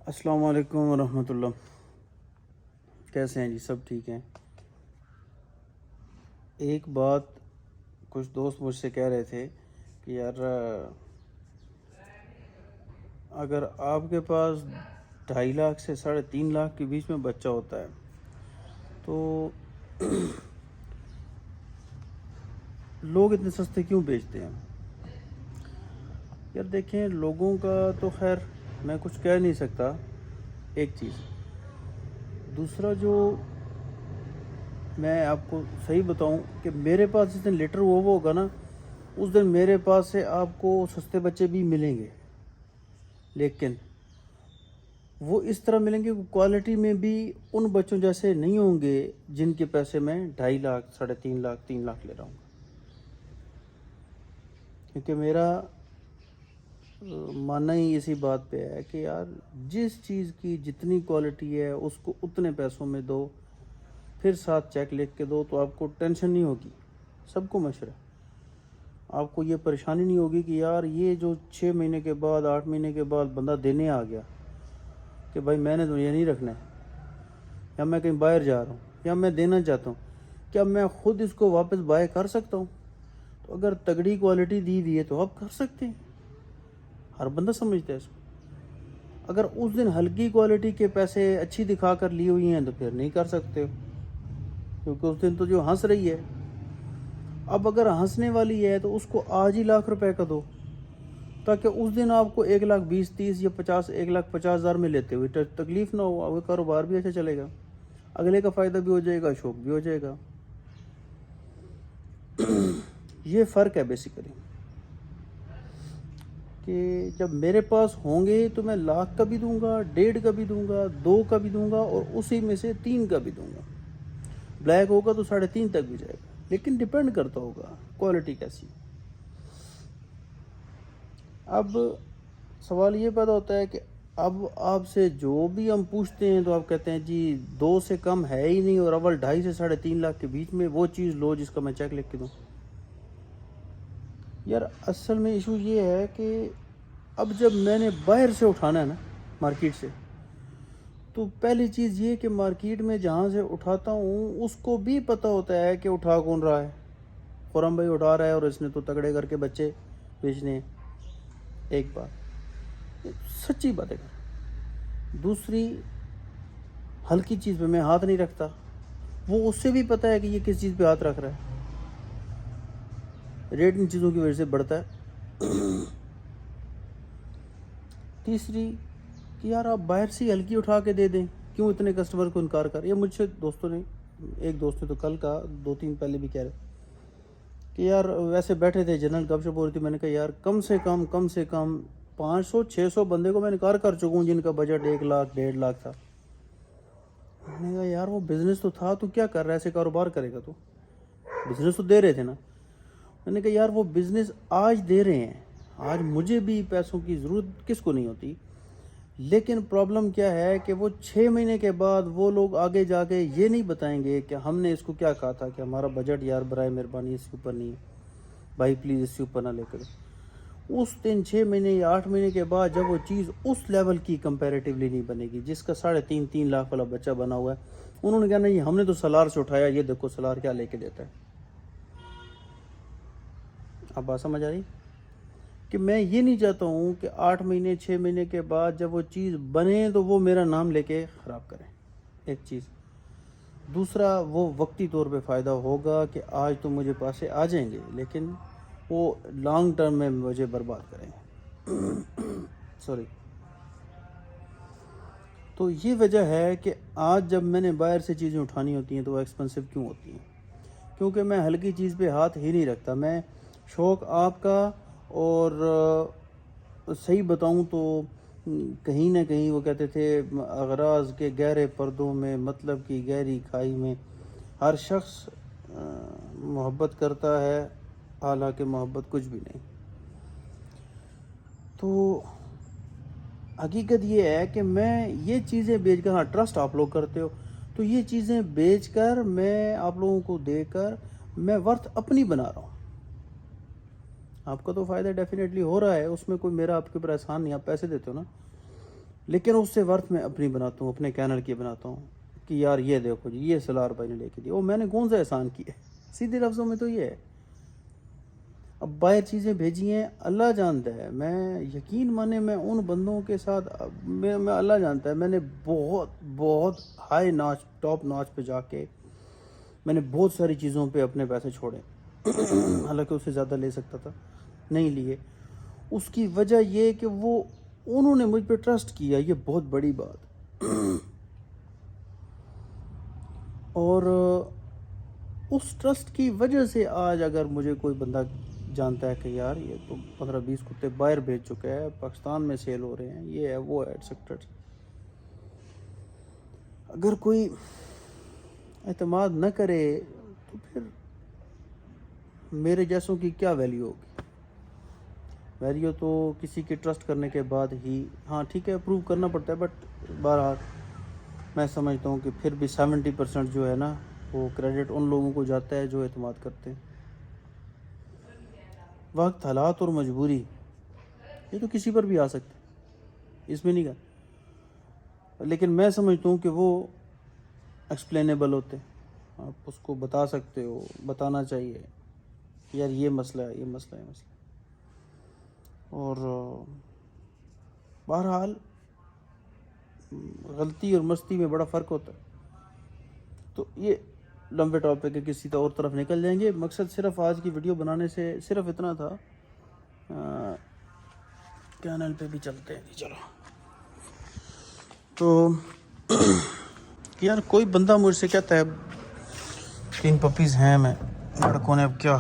السلام علیکم ورحمۃ اللہ. کیسے ہیں جی؟ سب ٹھیک ہیں؟ ایک بات کچھ دوست مجھ سے کہہ رہے تھے کہ یار اگر آپ کے پاس 2.5 لاکھ سے 3.5 لاکھ کے بیچ میں بچہ ہوتا ہے تو لوگ اتنے سستے کیوں بیچتے ہیں؟ یار دیکھیں، لوگوں کا تو خیر میں کچھ کہہ نہیں سکتا. ایک چیز دوسرا جو میں آپ کو صحیح بتاؤں کہ میرے پاس جس دن لیٹر وہ ہوگا نا، اس دن میرے پاس سے آپ کو سستے بچے بھی ملیں گے، لیکن وہ اس طرح ملیں گے کہ کوالٹی میں بھی ان بچوں جیسے نہیں ہوں گے جن کے پیسے میں 2.5 لاکھ 3.5 لاکھ 3 لاکھ لے رہا ہوں. کیونکہ میرا ماننا ہی اسی بات پہ ہے کہ یار جس چیز کی جتنی کوالٹی ہے اس کو اتنے پیسوں میں دو، پھر ساتھ چیک لکھ کے دو تو آپ کو ٹینشن نہیں ہوگی. سب کو مشورہ، آپ کو یہ پریشانی نہیں ہوگی کہ یار یہ جو 6 مہینے کے بعد 8 مہینے کے بعد بندہ دینے آ گیا کہ بھائی میں نے تو یہ نہیں رکھنا ہے، یا میں کہیں باہر جا رہا ہوں یا میں دینا چاہتا ہوں، کیا میں خود اس کو واپس بائی کر سکتا ہوں؟ تو اگر تگڑی کوالٹی دی ہوئی ہے تو آپ کر سکتے ہیں. ہر بندہ سمجھتا ہے اس کو. اگر اس دن ہلکی کوالٹی کے پیسے اچھی دکھا کر لی ہوئی ہیں تو پھر نہیں کر سکتے ہو، کیونکہ اس دن تو جو ہنس رہی ہے. اب اگر ہنسنے والی ہے تو اس کو آج ہی 1,00,000 روپے کا دو، تاکہ اس دن آپ کو 1,20,000 30 یا 50 1,50,000 میں لیتے ہوئے تکلیف نہ ہو. آپ کا کاروبار بھی اچھا چلے گا، اگلے کا فائدہ بھی ہو جائے گا، شوق بھی ہو جائے گا. یہ فرق ہے بیسیکلی، کہ جب میرے پاس ہوں گے تو میں 1,00,000 کا بھی دوں گا، 1.5 کا بھی دوں گا، 2 کا بھی دوں گا، اور اسی میں سے 3 کا بھی دوں گا. بلیک ہوگا تو 3.5 تک بھی جائے گا، لیکن ڈیپینڈ کرتا ہوگا کوالٹی کیسی. اب سوال یہ پیدا ہوتا ہے کہ اب آپ سے جو بھی ہم پوچھتے ہیں تو آپ کہتے ہیں جی 2 سے کم ہے ہی نہیں، اور اول 2.5 سے 3.5 لاکھ کے بیچ میں وہ چیز لو جس کا میں چیک لکھ کے دوں. یار اصل میں ایشو یہ ہے کہ اب جب میں نے باہر سے اٹھانا ہے نا مارکیٹ سے، تو پہلی چیز یہ کہ مارکیٹ میں جہاں سے اٹھاتا ہوں اس کو بھی پتہ ہوتا ہے کہ اٹھا کون رہا ہے. خرم بھائی اٹھا رہا ہے اور اس نے تو تگڑے کر کے بچے بیچنے ہیں. ایک بات سچی بات ہے. دوسری، ہلکی چیز پہ میں ہاتھ نہیں رکھتا، وہ اس سے بھی پتہ ہے کہ یہ کس چیز پہ ہاتھ رکھ رہا ہے. ریٹ ان چیزوں کی وجہ سے بڑھتا ہے. تیسری کہ یار آپ باہر سے ہلکی اٹھا کے دے دیں، کیوں اتنے کسٹمر کو انکار کر. یہ مجھ سے دوستوں نے، ایک دوست نے تو کل کہا، 2-3 پہلے بھی کہہ رہے کہ یار ویسے بیٹھے تھے جنرل گپ شپ ہو رہی تھی. میں نے کہا یار کم سے کم 500-600 بندے کو میں انکار کر چکا ہوں جن کا بجٹ 1,00,000 1.5 لاکھ تھا. میں نے کہا یار وہ بزنس تو تھا، تو کیا کر رہا ہے؟ ایسے کاروبار کرے گا تو بزنس تو دے رہے تھے نا. میں نے کہا یار وہ بزنس آج دے رہے ہیں، آج مجھے بھی پیسوں کی ضرورت کس کو نہیں ہوتی، لیکن پرابلم کیا ہے کہ وہ 6 مہینے کے بعد وہ لوگ آگے جا کے یہ نہیں بتائیں گے کہ ہم نے اس کو کیا کہا تھا کہ ہمارا بجٹ یار برائے مہربانی اس کے اوپر نہیں ہے، بھائی پلیز اس کے اوپر نہ لے کر. اس دن 6 مہینے یا 8 مہینے کے بعد جب وہ چیز اس لیول کی کمپیریٹیولی نہیں بنے گی جس کا 3.5 لاکھ والا بچہ بنا ہوا ہے، انہوں نے کہا نہیں ہم نے تو سلار سے اٹھایا، یہ دیکھو سلار کیا لے کے دیتا ہے. اب بات سمجھ آ رہی کہ میں یہ نہیں چاہتا ہوں کہ 8 مہینے 6 مہینے کے بعد جب وہ چیز بنے تو وہ میرا نام لے کے خراب کریں. ایک چیز. دوسرا، وہ وقتی طور پہ فائدہ ہوگا کہ آج تو مجھے پیسے آ جائیں گے، لیکن وہ لانگ ٹرم میں مجھے برباد کریں گے. سوری. تو یہ وجہ ہے کہ آج جب میں نے باہر سے چیزیں اٹھانی ہوتی ہیں تو وہ ایکسپنسو کیوں ہوتی ہیں، کیونکہ میں ہلکی چیز پہ ہاتھ ہی نہیں رکھتا. میں شوق آپ کا، اور صحیح بتاؤں تو کہیں نہ کہیں وہ کہتے تھے اغراض کے گہرے پردوں میں، مطلب کی گہری کھائی میں ہر شخص محبت کرتا ہے، حالانکہ محبت کچھ بھی نہیں. تو حقیقت یہ ہے کہ میں یہ چیزیں بیچ کر، ہاں ٹرسٹ آپ لوگ کرتے ہو، تو یہ چیزیں بیچ کر میں آپ لوگوں کو دے کر میں ورتھ اپنی بنا رہا ہوں. آپ کا تو فائدہ ڈیفینیٹلی ہو رہا ہے، اس میں کوئی میرا آپ کے اوپر احسان نہیں، آپ پیسے دیتے ہو نا. لیکن اس سے ورتھ میں اپنی بناتا ہوں، اپنے کینر کی بناتا ہوں کہ یار یہ دیکھو جی، یہ سلار بھائی نے لے کے دیا، وہ میں نے کون سا احسان کیا ہے؟ سیدھے لفظوں میں تو یہ ہے. اب باہر چیزیں بھیجی ہیں، اللہ جانتا ہے، میں یقین مانے میں ان بندوں کے ساتھ میں اللہ جانتا ہے میں نے بہت بہت ہائی ناچ، ٹاپ ناچ پہ جا کے میں نے بہت ساری چیزوں پہ اپنے پیسے چھوڑے. حالانکہ اس سے زیادہ لے سکتا تھا، نہیں لیے. اس کی وجہ یہ کہ وہ انہوں نے مجھ پہ ٹرسٹ کیا، یہ بہت بڑی بات. اور اس ٹرسٹ کی وجہ سے آج اگر مجھے کوئی بندہ جانتا ہے کہ یار یہ تو 15-20 کتے باہر بھیج چکا ہے، پاکستان میں سیل ہو رہے ہیں، یہ ہے وہ ہے ایٹسیکٹرا، اگر کوئی اعتماد نہ کرے تو پھر میرے جیسوں کی کیا ویلیو ہوگی؟ ویلیو تو کسی کی ٹرسٹ کرنے کے بعد ہی، ہاں ٹھیک ہے پروو کرنا پڑتا ہے، بٹ بہرحال میں سمجھتا ہوں کہ پھر بھی 70% جو ہے نا وہ کریڈٹ ان لوگوں کو جاتا ہے جو اعتماد کرتے ہیں. وقت، حالات اور مجبوری یہ تو کسی پر بھی آ سکتے ہیں، اس میں نہیں کہا، لیکن میں سمجھتا ہوں کہ وہ ایکسپلینیبل ہوتے ہیں، آپ اس کو بتا سکتے ہو، بتانا چاہیے کہ یار یہ مسئلہ ہے، یہ مسئلہ ہے، یہ مسئلہ ہے. اور بہرحال غلطی اور مستی میں بڑا فرق ہوتا ہے. تو یہ لمبے ٹاپک ہے، کسی اور طرف نکل جائیں گے. مقصد صرف آج کی ویڈیو بنانے سے صرف اتنا تھا. چینل پہ بھی چلتے ہیں، چلو. تو یار کوئی بندہ مجھ سے کہتا ہے 3 پپیز ہیں، میں لڑکوں نے اب کیا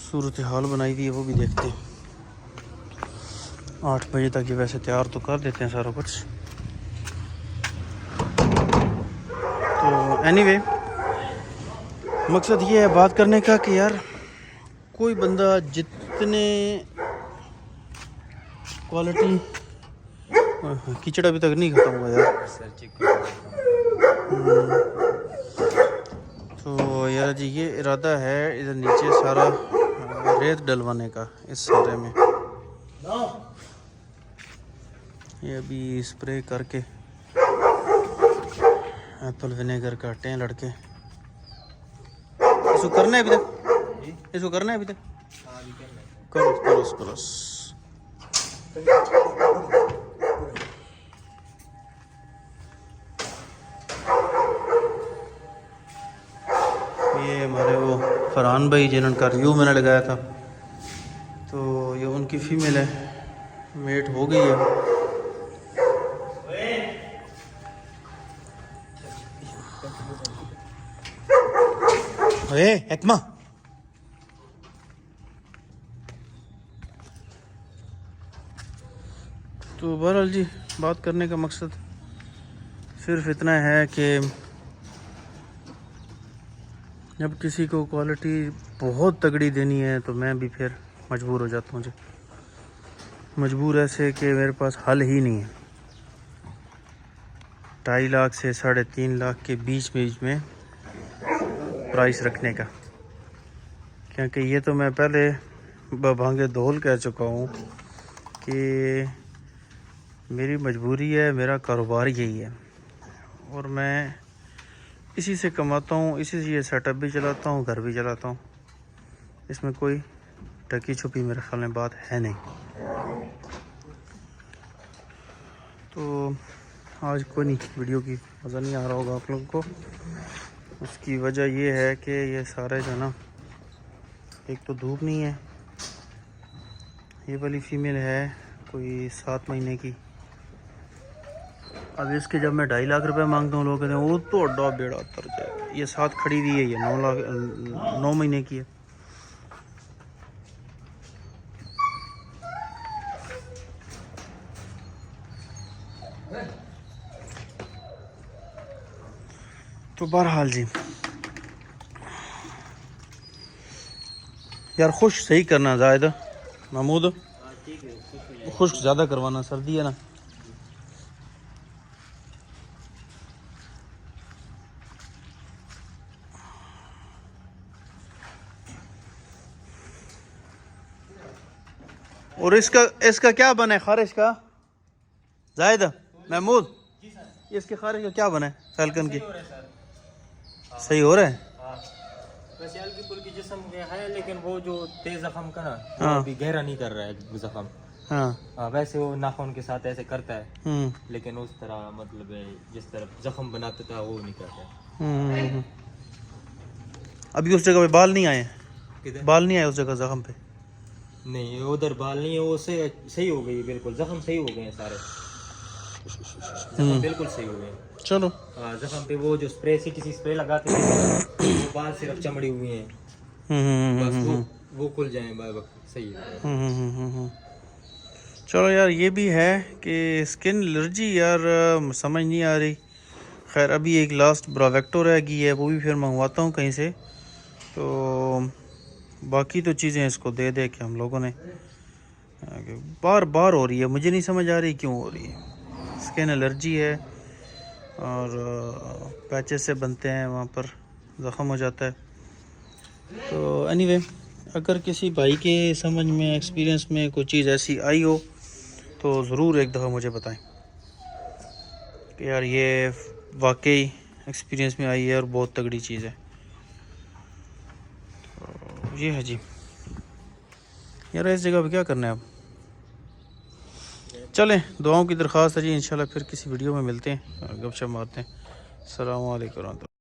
صورتحال بنائی ہوئی ہے وہ بھی دیکھتے ہیں. 8 بجے تک یہ ویسے تیار تو کر دیتے ہیں سارا کچھ. تو اینی وے مقصد یہ ہے بات کرنے کا کہ یار کوئی بندہ جتنے کوالٹی، کچڑا ابھی تک نہیں ختم ہوا یار. تو یار جی یہ ارادہ ہے ادھر نیچے سارا ریت ڈلوانے کا اس سارے میں. یہ ابھی اسپرے کر کے ایپل ونیگر کاٹے ہیں لڑکے. اس کو کرنا ہے ابھی تک، اس کو کرنا ہے ابھی تک، کرو. یہ ہمارے وہ فرحان بھائی جنہوں کا ریویو میں نے لگایا تھا، تو یہ ان کی فیمیل ہے، میٹ ہو گئی ہے. حکمہ تو بہرحال جی بات کرنے کا مقصد صرف اتنا ہے کہ جب کسی کو کوالٹی بہت تگڑی دینی ہے تو میں بھی پھر مجبور ہو جاتا ہوں جی. مجبور ایسے کہ میرے پاس حل ہی نہیں ہے. 2.5 لاکھ سے 3.5 لاکھ کے بیچ میں پرائس رکھنے کا، کیونکہ یہ تو میں پہلے بھانگے دھول کہہ چکا ہوں کہ میری مجبوری ہے، میرا کاروبار یہی ہے، اور میں اسی سے کماتا ہوں، اسی سے یہ سیٹ اپ بھی چلاتا ہوں، گھر بھی چلاتا ہوں. اس میں کوئی ڈھکی چھپی میرے خیال میں بات ہے نہیں. تو آج کوئی نہیں، ویڈیو کی مزہ نہیں آ رہا ہوگا آپ لوگوں کو. اس کی وجہ یہ ہے کہ یہ سارے جو نا، ایک تو دھوپ نہیں ہے، یہ والی فیمیل ہے کوئی 7 مہینے کی. اب اس کے جب میں 2.5 لاکھ روپے مانگتا ہوں، لوگ کہتے ہیں وہ تو اڈا بیڑا تر جائے. یہ 7 کھڑی ہوئی ہے، یہ 9 مہینے کی ہے. تو بہرحال جی یار خشک صحیح کرنا زائد محمود، خشک زیادہ کروانا، سردی ہے نا. اور اس کا کیا بنے خارش کا؟ زاہد محمود اس کے خارج کا کیا بنا ہے فیلکن کی؟ صحیح ہو رہا ہے. ویسے ہلکی پھلکی جسم ہے لیکن وہ جو تیز زخم کا نا وہ ابھی گہرا نہیں کر رہا ہے زخم. ہاں ویسے وہ ناخن کے ساتھ ایسے کرتا ہے لیکن اس طرح مطلب ہے جس طرح زخم بناتا تھا وہ نہیں کرتا ہے. ابھی اس جگہ پہ بال نہیں آئے ہیں؟ بال نہیں آئے اس جگہ زخم پہ؟ نہیں ادھر بال نہیں ہے, وہ صحیح ہو گئی بالکل, زخم صحیح ہو گئے ہیں سارے, زخم بالکل صحیح ہو گئے ہیں. چلو زخم پہ وہ جو اسپرے اسپرے لگاتے تھے وہ بال صرف چمڑی ہوئی ہیں بس وہ کھل جائیں صحیح ہے. چلو یار یہ بھی ہے کہ اسکن الرجی یار سمجھ نہیں آ رہی. خیر ابھی ایک لاسٹ براویکٹو رہ گئی ہے, وہ بھی پھر منگواتا ہوں کہیں سے. تو باقی تو چیزیں اس کو دے دے کے ہم لوگوں نے بار بار ہو رہی ہے, مجھے نہیں سمجھ آ رہی کیوں ہو رہی ہے. اسکن الرجی ہے اور پیچز سے بنتے ہیں, وہاں پر زخم ہو جاتا ہے. تو اینی وے اگر کسی بھائی کے سمجھ میں ایکسپیرینس میں کوئی چیز ایسی آئی ہو تو ضرور ایک دفعہ مجھے بتائیں کہ یار یہ واقعی ایکسپیرینس میں آئی ہے اور بہت تگڑی چیز ہے. یہ ہے جی یار, اس جگہ پہ کیا کرنا ہے اب. چلیں دعاؤں کی درخواست ہے جی, انشاءاللہ پھر کسی ویڈیو میں ملتے ہیں, گپ شپ مارتے ہیں. السلام علیکم ورحمۃ اللہ.